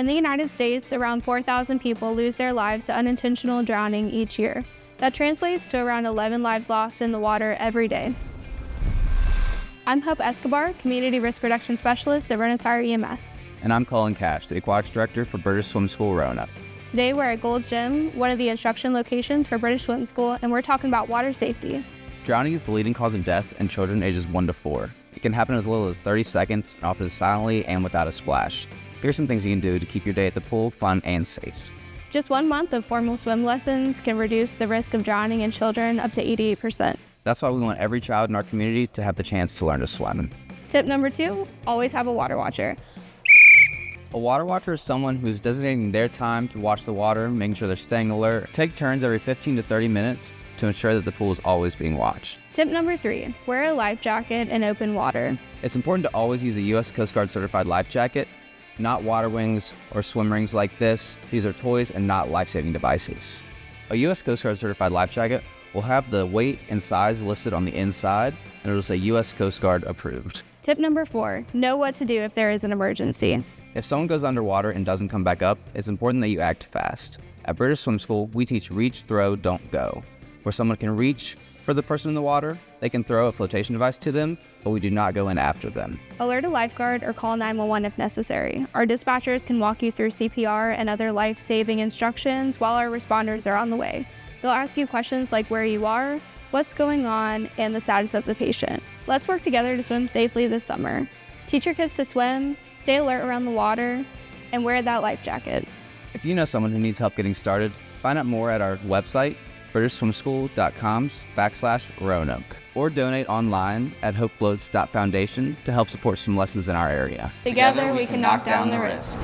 In the United States, around 4,000 people lose their lives to unintentional drowning each year. That translates to around 11 lives lost in the water every day. I'm Hope Escobar, Community Risk Reduction Specialist at Roanoke Fire-EMS. And I'm Colin Cash, the Aquatics Director for British Swim School, Roanoke. Today we're at Gold's Gym, one of the instruction locations for British Swim School, and we're talking about water safety. Drowning is the leading cause of death in children ages 1 to 4. It can happen as little as 30 seconds, and often silently and without a splash. Here's some things you can do to keep your day at the pool fun and safe. Just 1 month of formal swim lessons can reduce the risk of drowning in children up to 88%. That's why we want every child in our community to have the chance to learn to swim. Tip number 2, always have a water watcher. A water watcher is someone who's designating their time to watch the water, making sure they're staying alert. Take turns every 15 to 30 minutes to ensure that the pool is always being watched. Tip number 3, wear a life jacket in open water. It's important to always use a U.S. Coast Guard certified life jacket, not water wings or swim rings like this. These are toys and not life-saving devices. A U.S. Coast Guard certified life jacket will have the weight and size listed on the inside, and it'll say U.S. Coast Guard approved. Tip number 4, know what to do if there is an emergency. If someone goes underwater and doesn't come back up, it's important that you act fast. At British Swim School, we teach reach, throw, don't go. Where someone can reach for the person in the water, they can throw a flotation device to them, but we do not go in after them. Alert a lifeguard or call 911 if necessary. Our dispatchers can walk you through CPR and other life-saving instructions while our responders are on the way. They'll ask you questions like where you are, what's going on, and the status of the patient. Let's work together to swim safely this summer. Teach your kids to swim, stay alert around the water, and wear that life jacket. If you know someone who needs help getting started, find out more at our website, BritishSwimSchool.com/Roanoke, or donate online at hopefloats.foundation to help support some lessons in our area. Together we can knock down the risk.